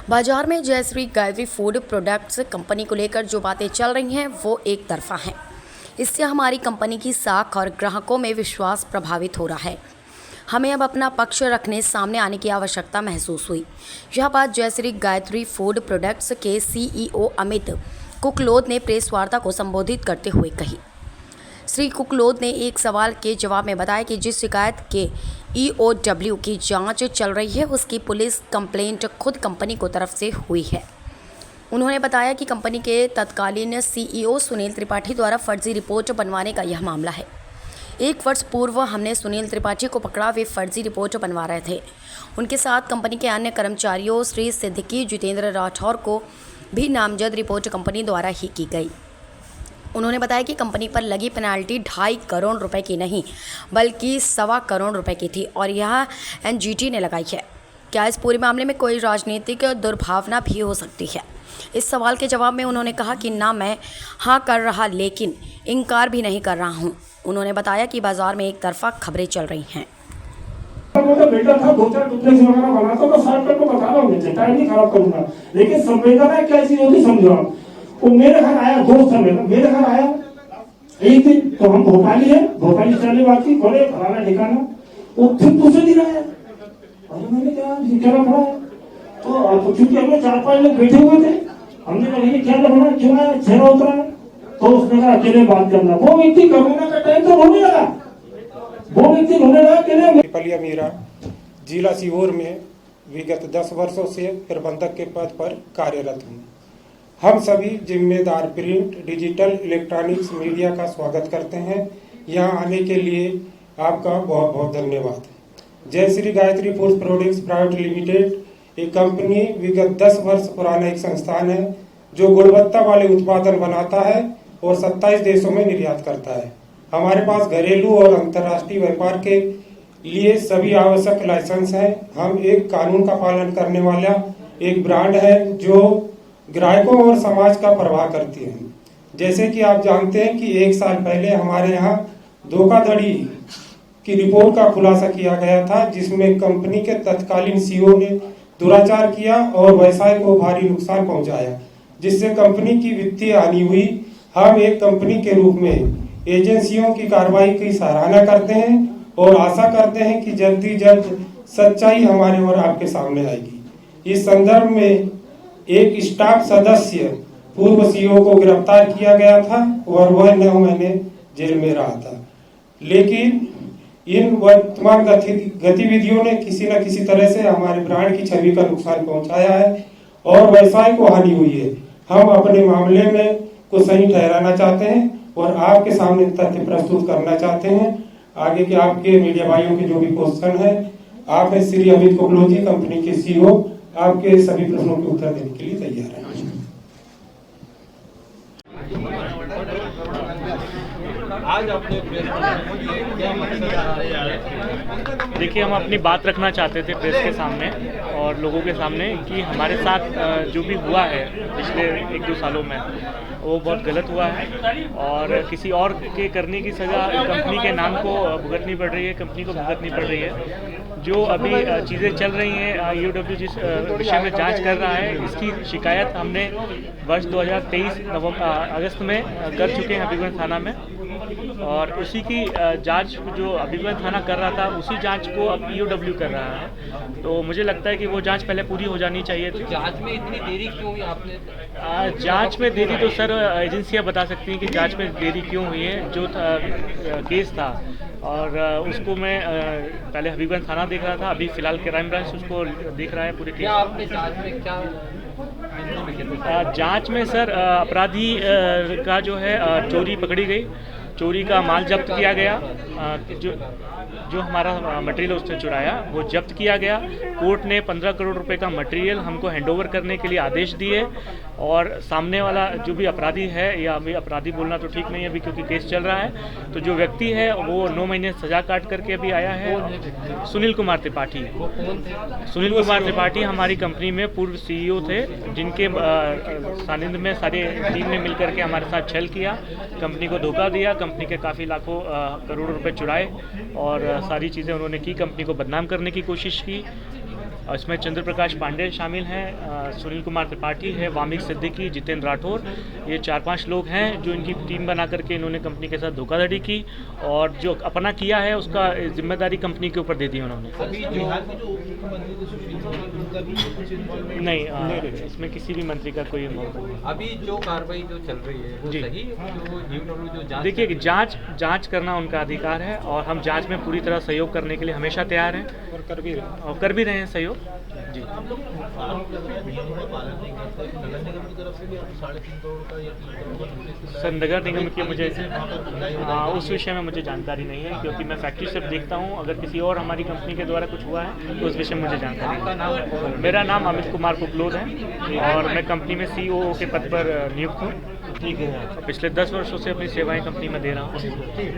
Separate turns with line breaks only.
बाजार में Jayashree Gayatri food products company को लेकर जो बातें चल रही हैं वो एक तरफा हैं। इससे हमारी कंपनी की साख और ग्राहकों में विश्वास प्रभावित हो रहा है। हमें अब अपना पक्ष रखने सामने आने की आवश्यकता महसूस हुई। यह बात जयश्री गायत्री फूड प्रोडक्ट्स के CEO अमित कुकलोद ने प्रेस वार्ता को संबोधित करते हुए कही। श्री कुकलोद ने एक सवाल के जवाब में बताया कि जिस शिकायत के EOW की जांच चल रही है उसकी पुलिस कंप्लेंट खुद कंपनी को तरफ से हुई है। उन्होंने बताया कि कंपनी के तत्कालीन CEO सुनील त्रिपाठी द्वारा फर्जी रिपोर्ट बनवाने का यह मामला है। 1 वर्ष पूर्व हमने सुनील त्रिपाठी को पकड़ा, वे फर्जी रिपोर्ट बनवा रहे थे। उनके साथ कंपनी के अन्य कर्मचारियों श्री सिद्दीकी, जितेंद्र राठौर को भी नामजद रिपोर्ट कंपनी द्वारा ही की गई। उन्होंने बताया कि कंपनी पर लगी पेनाल्टी 2.5 करोड़ रुपए की नहीं बल्कि 1.25 करोड़ रुपए की थी और यह NGT ने लगाई है। क्या इस पूरे मामले में कोई राजनीतिक दुर्भावना भी हो सकती है? इस सवाल के जवाब में उन्होंने कहा कि ना मैं हाँ कर रहा लेकिन इनकार भी नहीं कर रहा हूँ। उन्होंने बताया कि बाजार में एक तरफा खबरें चल रही हैं।
बेटा था 2-4 डुप्लेक्स वगैरह बनाता तो साफ करके बता रहा हूँ, टाइम नहीं खराब करूंगा, लेकिन संवेदना क्या चीज होती समझो आप। वो मेरे घर आया, दोस्त है मेरे घर आया एक दिन, तो हम भोपाली चलने वाली बोले फलाना ठिकाना, वो फिर दूसरे दिन आया और मैंने कहा क्या खड़ा है, तो चूंकि हम 4-5 लोग बैठे हुए थे, हमने कहा ये क्या करना, क्यों आया, चेहरा उतरा, तो उसने कहा अकेले बात करना। वो व्यक्ति कोरोना का टाइम तो रोने लगा,
पलिया मीरा जिला सीहोर में विगत 10 वर्षों से प्रबंधक के पद पर कार्यरत हूँ। हम सभी जिम्मेदार प्रिंट, डिजिटल, इलेक्ट्रॉनिक्स मीडिया का स्वागत करते हैं। यहाँ आने के लिए आपका बहुत बहुत धन्यवाद। Jayashree Gayatri food products private limited एक कंपनी विगत 10 वर्ष पुराना एक संस्थान है जो गुणवत्ता वाले उत्पादन बनाता है और 27 देशों में निर्यात करता है। हमारे पास घरेलू और अंतर्राष्ट्रीय व्यापार के लिए सभी आवश्यक लाइसेंस हैं। हम एक कानून का पालन करने वाला एक ब्रांड है जो ग्राहकों और समाज का परवाह करती है। जैसे कि आप जानते हैं कि 1 साल पहले हमारे यहाँ धोखाधड़ी की रिपोर्ट का खुलासा किया गया था, जिसमें कंपनी के तत्कालीन CEO ने दुराचार किया और व्यवसाय को भारी नुकसान पहुंचाया, जिससे कंपनी की वित्तीय हानि हुई। हम एक कंपनी के रूप में एजेंसियों की कार्रवाई की सराहना करते हैं और आशा करते हैं कि जल्दी जल्द सच्चाई हमारे और आपके सामने आएगी। इस संदर्भ में एक स्टाफ सदस्य पूर्व CEO को गिरफ्तार किया गया था और वह 9 महीने जेल में रहा था, लेकिन इन वर्तमान गतिविधियों ने किसी न किसी तरह से हमारे ब्रांड की छवि का नुकसान पहुंचाया है और व्यवसाय को हानि हुई है। हम अपने मामले में को सही ठहराना चाहते हैं और आपके सामने तथ्य प्रस्तुत करना चाहते हैं। आगे के आपके मीडिया भाइयों के जो भी क्वेश्चन है, आप श्री अमित कुकलोद जी कंपनी के CEO आपके सभी प्रश्नों के उत्तर देने के लिए तैयार हैं।
आज आपने क्या मकसद है?
देखिए, हम अपनी बात रखना चाहते थे प्रेस के सामने और लोगों के सामने कि हमारे साथ जो भी हुआ है पिछले 1-2 सालों में वो बहुत गलत हुआ है और किसी और के करने की सज़ा कंपनी के नाम को भुगतनी पड़ रही है, कंपनी को भुगतनी पड़ रही है। जो अभी चीज़ें चल रही हैं, EOW जिस विषय में जांच कर रहा है, इसकी शिकायत हमने वर्ष 2023 अगस्त में कर चुके हैं हबीबगंज थाना में और उसी की जांच जो हबीबगंज थाना कर रहा था उसी जांच को अब EOW कर रहा है। तो मुझे लगता है कि वो जांच पहले पूरी हो जानी चाहिए थी।
जांच में इतनी देरी क्यों हुई आपने?
जांच में देरी तो सर एजेंसियां बता सकती हैं कि जांच में देरी क्यों हुई है। जो केस था और उसको मैं पहले हबीबगंज थाना देख रहा था, अभी फिलहाल क्राइम ब्रांच उसको देख रहा है पूरे केस।
क्या आपने जांच में क्या
जांच में सर अपराधी का जो है चोरी पकड़ी गई, चोरी का माल जब्त किया गया, जो हमारा मटेरियल उसने चुराया वो जब्त किया गया। कोर्ट ने 15 करोड़ रुपए का मटेरियल हमको हैंडओवर करने के लिए आदेश दिए और सामने वाला जो भी अपराधी है, या अभी अपराधी बोलना तो ठीक नहीं है अभी क्योंकि केस चल रहा है, तो जो व्यक्ति है वो 9 महीने सजा काट करके अभी आया है। सुनील कुमार त्रिपाठी। सुनील कुमार त्रिपाठी हमारी कंपनी में पूर्व CEO थे, जिनके सानिध्य में सारी टीम ने मिलकर के हमारे साथ छल किया, कंपनी को धोखा दिया, कंपनी के काफ़ी लाखों करोड़ों रुपए चुराए और सारी चीज़ें उन्होंने की, कंपनी को बदनाम करने की कोशिश की। और इसमें चंद्र प्रकाश पांडे शामिल हैं, सुनील कुमार त्रिपाठी है, वामिक सिद्दीकी, जितेंद्र राठौर, ये 4-5 लोग हैं जो इनकी टीम बना करके इन्होंने कंपनी के साथ धोखाधड़ी की और जो अपना किया है उसका जिम्मेदारी कंपनी के ऊपर दे दी उन्होंने।
अभी जो मुख्यमंत्री थे सुशील मोदी, उनका भी कुछ involvement
नहीं, इसमें किसी भी मंत्री का कोई involvement नहीं।
अभी जो कार्रवाई जो चल रही है वो
जी।
सही है? जो न्यूटन जो जांच
देखिए कि जांच करना उनका अधिकार है और हम जांच में पूरी तरह सहयोग करने के लिए हमेशा तैयार हैं
और कर भी रहे
और कर भी रहे हैं सहयोग। जी सर, नगर निगम की मुझे उस विषय में मुझे जानकारी नहीं है क्योंकि मैं फैक्ट्री सिर्फ देखता हूँ। अगर किसी और हमारी कंपनी के द्वारा कुछ हुआ है तो उस विषय में मुझे जानकारी नहीं है। मेरा नाम अमित कुमार कुकलोद है और मैं कंपनी में COO के पद पर नियुक्त हूँ। ठीक है। पिछले 10 वर्षों से अपनी सेवाएं कंपनी में दे रहा हूँ।